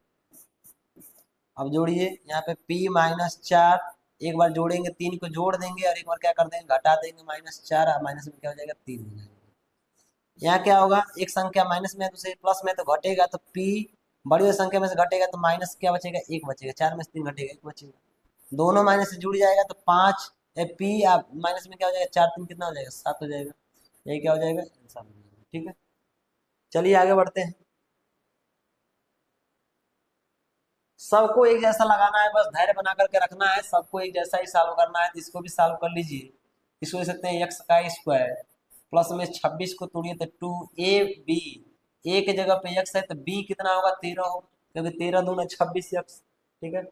अब जोड़िए यहाँ पे p-4, एक बार जोड़ेंगे 3 को जोड़ देंगे और एक बार क्या कर देंगे घटा देंगे -4, माइनस में क्या हो जाएगा 3 हो जाएगा, यहाँ क्या होगा, एक संख्या माइनस में है दूसरे प्लस में तो घटेगा, तो p बड़ी वाली संख्या में से घटेगा तो माइनस क्या बचेगा 1 बचेगा, 4 में से 3 घटेगा 1 बचेगा, दोनों माइनस से जुड़ जाएगा तो 5 p माइनस में क्या हो जाएगा 4 3 कितना हो जाएगा 7 हो जाएगा, यही क्या हो जाएगा आंसर हो जाएगा, ठीक है। चलिए आगे बढ़ते हैं, सबको एक जैसा लगाना है, बस धैर्य बना करके रखना है, सबको एक जैसा ही सॉल्व करना है, तो इसको भी सॉल्व कर लीजिए, इसको ले सकते हैं x का स्क्वायर प्लस में 26 को तोड़िए तो 2ab, a के जगह पे x है तो b कितना होगा 13 होगा, क्योंकि 13 दूना 26x, ठीक है,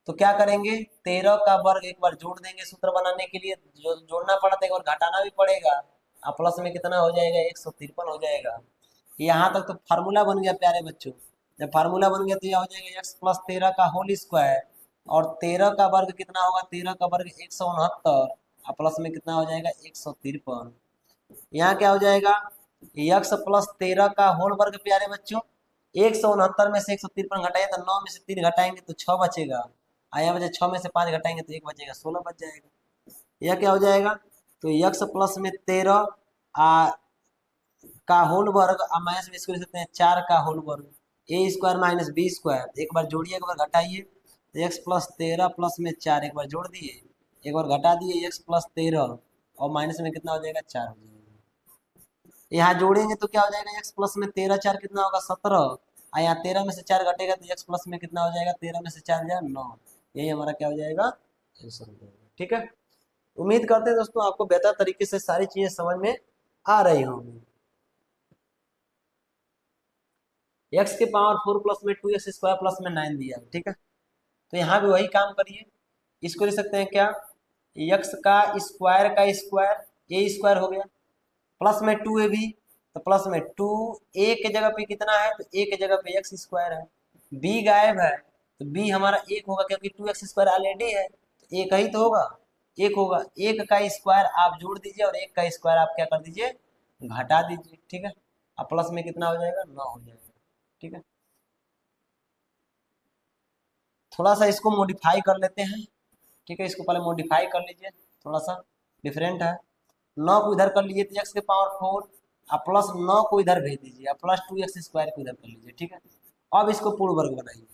तो क्या करेंगे 13 का वर्ग एक बार जोड़ देंगे, सूत्र बनाने के लिए जो जोड़ना पड़ा था एक बार घटाना भी पड़ेगा, और प्लस में कितना हो जाएगा 153 हो जाएगा, यहाँ तक तो फार्मूला बन गया प्यारे बच्चों, जब फार्मूला बन गया तो यह हो जाएगा x प्लस 13 का होल स्क्वायर, और 13 का वर्ग कितना होगा 13 का वर्ग 169, और प्लस में कितना हो जाएगा 153, यहाँ क्या हो जाएगा x प्लस 13 का होल वर्ग प्यारे बच्चों, 169 में से 153 घटाएंगे तो 9 में से 3 घटाएंगे तो 6 बचेगा, यहाँ बचे 6 में से 5 घटाएंगे तो 1 बचेगा 16 बच जाएगा, यह क्या हो जाएगा, तो x प्लस में 13 का होल वर्ग, माइनस में इसको लिख सकते हैं 4 का होल वर्ग, ए स्क्वायर माइनस बी स्क्वायर, एक बार जोड़िए एक बार घटाइए, तो x प्लस 13 प्लस में 4 एक बार जोड़ दिए एक बार घटा दिए x प्लस 13, और माइनस में कितना हो जाएगा 4 हो जाएगा, यहाँ जोड़ेंगे तो क्या हो जाएगा x प्लस में 13 4 कितना होगा 17, और यहाँ 13 में से 4 घटेगा तो x प्लस में कितना हो जाएगा 13 में से 4 जाएगा 9, यही हमारा क्या हो जाएगा आंसर हो जाएगा, ठीक है। उम्मीद करते हैं दोस्तों आपको बेहतर तरीके से सारी चीजें समझ में आ रही होंगी। x के पावर 4 प्लस में 2x स्क्वायर प्लस में 9 दिया है, ठीक है, तो यहाँ भी वही काम करिए, इसको ले सकते हैं क्या, x का स्क्वायर ए स्क्वायर हो गया, प्लस में 2ab, तो प्लस में 2 a के जगह पे कितना है, तो a के जगह पे x स्क्वायर है, b गायब है तो b हमारा 1 होगा, क्योंकि 2x स्क्वायर ऑलरेडी है तो एक ही तो होगा, 1 होगा, 1 का स्क्वायर आप जोड़ दीजिए और 1 का स्क्वायर आप क्या कर दीजिए घटा दीजिए, ठीक है, अब प्लस में कितना हो जाएगा 9 हो जाएगा, ठीक है। थोड़ा सा इसको मॉडिफाई कर लेते हैं, ठीक है, इसको पहले मॉडिफाई कर लीजिए, थोड़ा सा डिफरेंट है। 9 को इधर कर लीजिए तो एक्स के पावर 4 और प्लस 9 को इधर भेज दीजिए और प्लस 2x² को इधर कर लीजिए। ठीक है, अब इसको पूर्ण वर्ग बनाएंगे।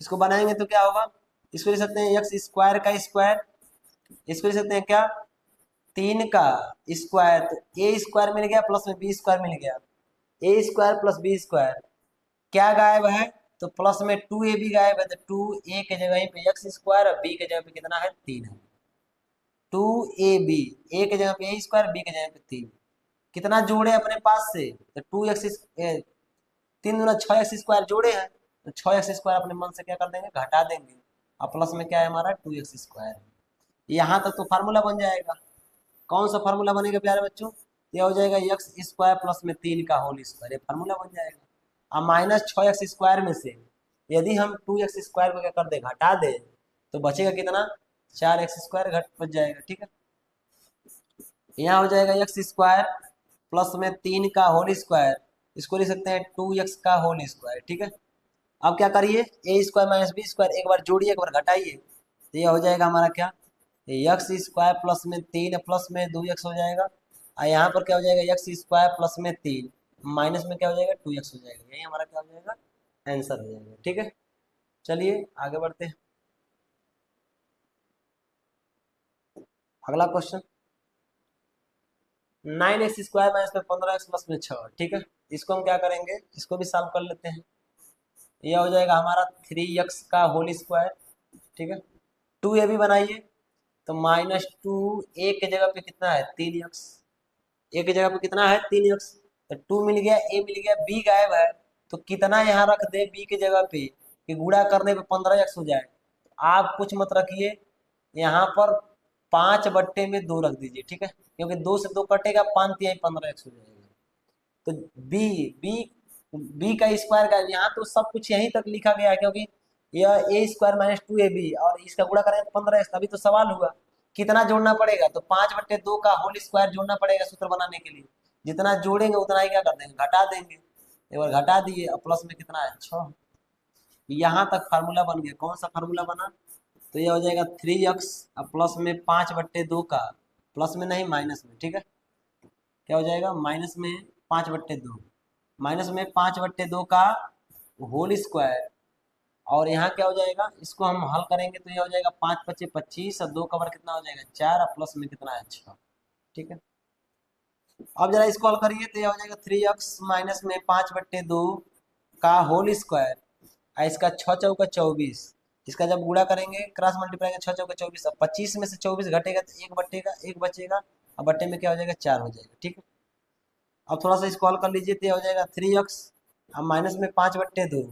इसको बनाएंगे तो क्या होगा, इसको लिख सकते हैं x² का स्क्वायर, इसको लिख सकते हैं क्या 3 का स्क्वायर, तो a² मिल गया प्लस में b² मिल गया, a² प्लस b² क्या गायब है, तो प्लस में 2ab गायब है, तो 2a के जगह पे x² और b के जगह पे कितना है 3 है, 2ab, a के जगह पे a² b के जगह पे 3, कितना जोड़े अपने पास से, तो 2x 3 दूना 6x² जोड़े हैं, तो 6x² अपने मन से क्या कर देंगे घटा देंगे, और प्लस में क्या है हमारा 2x²। यहाँ तक तो फार्मूला बन जाएगा। कौन सा फार्मूला बनेगा प्यारे बच्चों, ये हो जाएगा x² प्लस में 3 का होल स्क्वायर, ये फार्मूला बन जाएगा। अब माइनस 6x² में से यदि हम 2x² को क्या कर दे घटा दे, तो बचेगा कितना 4x² घट बच जाएगा। ठीक है, यहाँ हो जाएगा x² प्लस में 3 का होल स्क्वायर, इसको लिख सकते हैं 2x का होल स्क्वायर। ठीक है, अब क्या करिए a² माइनस b², एक बार जोड़िए एक बार घटाइए, तो ये हो जाएगा हमारा क्या x² प्लस में 3 प्लस में 2x हो जाएगा, और यहाँ पर क्या हो जाएगा x² प्लस में 3 माइनस में क्या हो जाएगा 2x हो जाएगा, यही हमारा क्या हो जाएगा आंसर हो जाएगा। ठीक है, चलिए आगे बढ़ते हैं। अगला क्वेश्चन 9x² माइनस में 15x प्लस में 6। ठीक है, इसको हम क्या करेंगे, इसको भी सॉल्व कर लेते हैं। यह हो जाएगा हमारा 3x का होल स्क्वायर। ठीक है, 2ab बनाइए, तो -2 a के जगह पे कितना है 3x, a की जगह पे कितना है 3x, तो 2 मिल गया, a मिल गया, b गायब है, तो कितना यहाँ रख दे b की जगह पे कि गुणा करने पे 15x हो जाए। आप कुछ मत रखिए, यहाँ पर 5/2 रख दीजिए। ठीक है, क्योंकि 2 से 2 कटेगा, 5 तिहाई 15x हो जाएगा। तो b b b का स्क्वायर का यहाँ तो सब कुछ यहीं तक लिखा गया है, क्योंकि यह a² माइनस 2ab और इसका गुणा करेंगे 15x, तभी तो सवाल हुआ कितना जोड़ना पड़ेगा, तो 5/2 का होल स्क्वायर जोड़ना पड़ेगा सूत्र बनाने के लिए। जितना जोड़ेंगे उतना ही क्या कर देंगे घटा देंगे, एक बार घटा दिए और प्लस में कितना है 6। यहाँ तक फार्मूला बन गया। कौन सा फार्मूला बना, तो यह हो जाएगा 3x प्लस में 5/2 का, प्लस में नहीं माइनस में। ठीक है, क्या हो जाएगा माइनस में 5/2, माइनस में 5/2 का होल स्क्वायर, और यहाँ क्या हो जाएगा, इसको हम हल करेंगे तो ये हो जाएगा 5×5 = 25 और 2 कवर कितना हो जाएगा 4 और प्लस में कितना है 6। ठीक है, अब जरा इसको हल करिए तो ये हो जाएगा 3x माइनस में 5/2 का होल स्क्वायर, और इसका 6 चौका 24, इसका जब गुणा करेंगे क्रॉस मल्टीप्लाई का 6 चौका 24, अब 25 में से 24 घटेगा तो 1 बचेगा और बट्टे में क्या हो जाएगा 4 हो जाएगा। ठीक है, अब थोड़ा सा इसको हल कर लीजिए तो हो जाएगा 3x, अब माइनस में 5/2,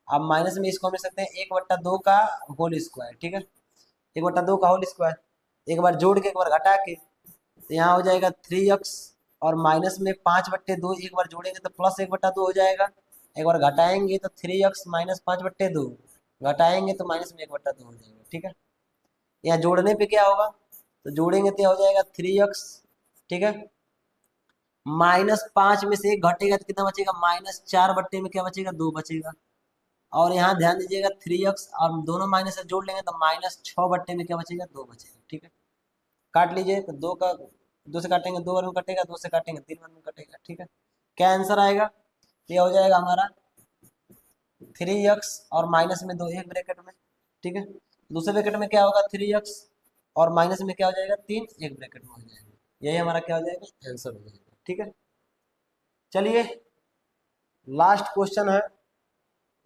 अब माइनस में इसको हम लिख सकते हैं 1/2 का होल स्क्वायर। ठीक है, 1/2 का होल स्क्वायर, एक बार जोड़ के एक बार घटा के, तो यहाँ हो जाएगा 3x और माइनस में 5/2, एक बार जोड़ेंगे तो प्लस 1/2 हो जाएगा, एक बार घटाएंगे तो 3x माइनस 5/2, घटाएंगे तो माइनस में 1/2 हो जाएगा। ठीक है, यहाँ जोड़ने पे क्या होगा, तो जोड़ेंगे तो हो जाएगा 3x। ठीक है, -5 में से 1 घटेगा तो कितना बचेगा -4 बट्टे में क्या बचेगा 2 बचेगा, और यहाँ ध्यान दीजिएगा 3x और दोनों माइनस से जोड़ लेंगे तो -6 बट्टे में क्या बचेगा 2 बचेगा। ठीक है, काट लीजिए तो 2 का 2 से काटेंगे 2 बार में कटेगा, 2 से काटेंगे 3 बार में कटेगा। ठीक है, क्या आंसर आएगा, ये हो जाएगा हमारा 3x और माइनस में 2 एक ब्रैकेट में। ठीक है, दूसरे ब्रैकेट में क्या होगा 3x और माइनस में क्या हो जाएगा 3 एक ब्रैकेट में हो जाएगा, यही हमारा क्या हो जाएगा आंसर हो जाएगा। ठीक है, चलिए लास्ट क्वेश्चन है।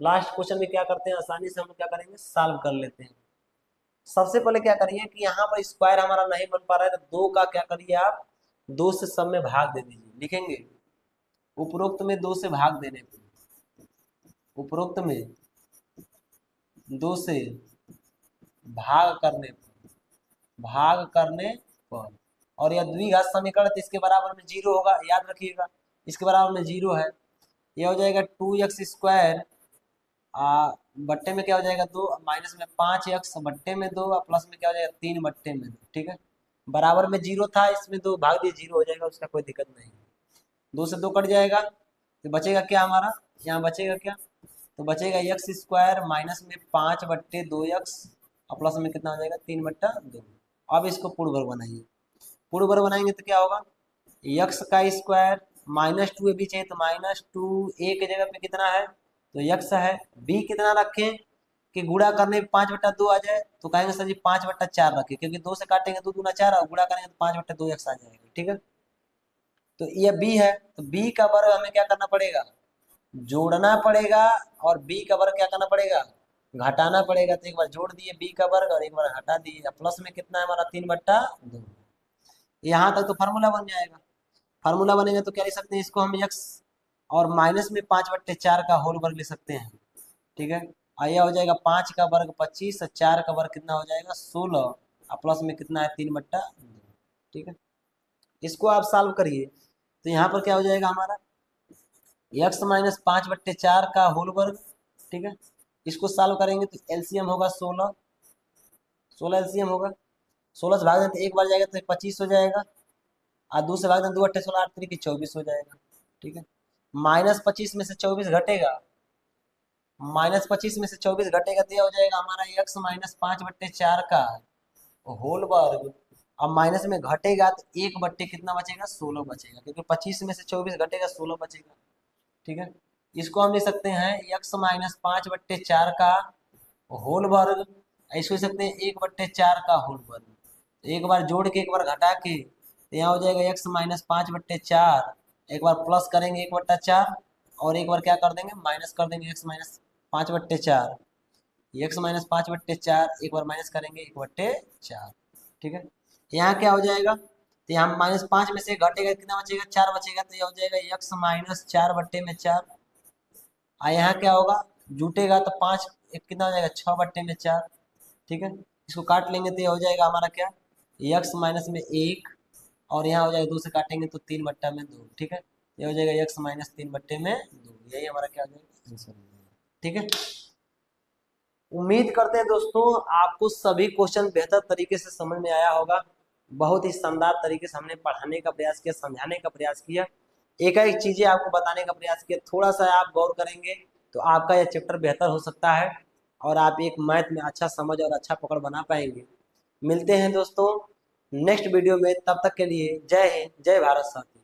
लास्ट क्वेश्चन में क्या करते हैं, आसानी से हम क्या करेंगे सॉल्व कर लेते हैं। सबसे पहले क्या करिए कि यहाँ पर स्क्वायर हमारा नहीं बन पा रहा है, तो 2 का क्या करिए आप 2 से सब में भाग दे दीजिए। लिखेंगे उपरोक्त में 2 से भाग देने पर, उपरोक्त में 2 से भाग करने पर, भाग करने पर, और यह द्विघात समीकरण तो इसके बराबर में 0 होगा, याद रखिएगा इसके बराबर में 0 है। यह हो जाएगा 2x² बट्टे में क्या हो जाएगा 2, माइनस में 5x बट्टे में 2 प्लस में क्या हो जाएगा 3/2। ठीक है, बराबर में 0 था, इसमें 2 भाग दिए 0 हो जाएगा, उसका कोई दिक्कत नहीं। 2 से 2 कट जाएगा तो बचेगा क्या हमारा, यहाँ बचेगा क्या, तो बचेगा x² माइनस में 5/2x और प्लस में कितना हो जाएगा 3/2। अब इसको पूर्ण वर्ग बनाइए। पूर्ण वर्ग बनाएंगे तो क्या होगा, यक्स का स्क्वायर -2 ए बी चाहिए तो -2 ए की जगह पे कितना है तो यक्स है। बी कितना रखें कि गुणा करने पे 5/2 आ जाए तो कहेंगे सर जी 5/4 रखें, क्योंकि 2 से काटेंगे 2 दूना 4 और गुणा करेंगे तो 5/2 यक्स आ जाएगा। ठीक है, तो ये बी है, तो बी का वर्ग हमें क्या करना पड़ेगा, जोड़ना पड़ेगा। और बी का वर्ग क्या करना पड़ेगा, घटाना पड़ेगा। तो एक बार जोड़ दिए बी का वर्ग और एक बार हटा दिए। प्लस में कितना है हमारा 3/2। यहाँ तक तो फार्मूला बन जाएगा। फार्मूला बनेगा तो क्या लिख सकते हैं इसको हम यक्स, और माइनस में 5/4 का होल वर्ग लिख सकते हैं। ठीक है, आया हो जाएगा 5 का वर्ग 25 और 4 का वर्ग कितना हो जाएगा 16 और प्लस में कितना है 3/2। ठीक है, इसको आप सॉल्व करिए तो यहाँ पर क्या हो जाएगा हमारा x माइनस 5/4 का होल वर्ग। ठीक है, इसको सॉल्व करेंगे तो एलसीएम होगा 16, 16 एलसीएम होगा। 16 से भाग दें तो एक बार जाएगा तो 25 हो जाएगा, और दूसरे भाग दें 2/8 16 8 3 की 24 हो जाएगा। ठीक है, -25 में से 24 घटेगा, -25 में से 24 घटेगा तो यह हो जाएगा हमारा x माइनस 5/4 का होल वर्ग। अब माइनस में घटेगा तो 1/, कितना बचेगा 16 बचेगा, क्योंकि 25 में से 24 घटेगा 16 बचेगा। ठीक है, इसको हम लिख सकते हैं x माइनस 5/4 का होल वर्ग, इसको लिख सकते हैं 1/4 का होल वर्ग। एक बार जोड़ के एक बार घटा के तो यहाँ हो जाएगा x माइनस 5/4, एक बार प्लस करेंगे 1/4 और एक बार क्या कर देंगे माइनस कर देंगे x माइनस 5/4। x माइनस 5/4 एक बार माइनस करेंगे 1/4। ठीक है, यहाँ क्या हो जाएगा तो यहाँ -5 में से घटेगा कितना बचेगा 4 बचेगा, तो यह हो जाएगा x माइनस 4/4। और यहाँ क्या होगा जुटेगा तो 5 कितना हो जाएगा 6/4। ठीक है, इसको काट लेंगे तो ये हो जाएगा हमारा क्या x माइनस में 1 और यहाँ हो जाएगा 2 से काटेंगे तो 3/2। ठीक है, ये हो जाएगा x माइनस 3/2, यही हमारा क्या हो जाएगा आंसर हो जाएगा। ठीक है, उम्मीद करते हैं दोस्तों आपको सभी क्वेश्चन बेहतर तरीके से समझ में आया होगा। बहुत ही शानदार तरीके से हमने पढ़ाने का प्रयास किया, समझाने का प्रयास किया, एक एक चीजें आपको बताने का प्रयास किया। थोड़ा सा आप गौर करेंगे तो आपका यह चैप्टर बेहतर हो सकता है और आप एक मैथ में अच्छा समझ और अच्छा पकड़ बना पाएंगे। मिलते हैं दोस्तों नेक्स्ट वीडियो में, तब तक के लिए जय हिंद, जय भारत साथी।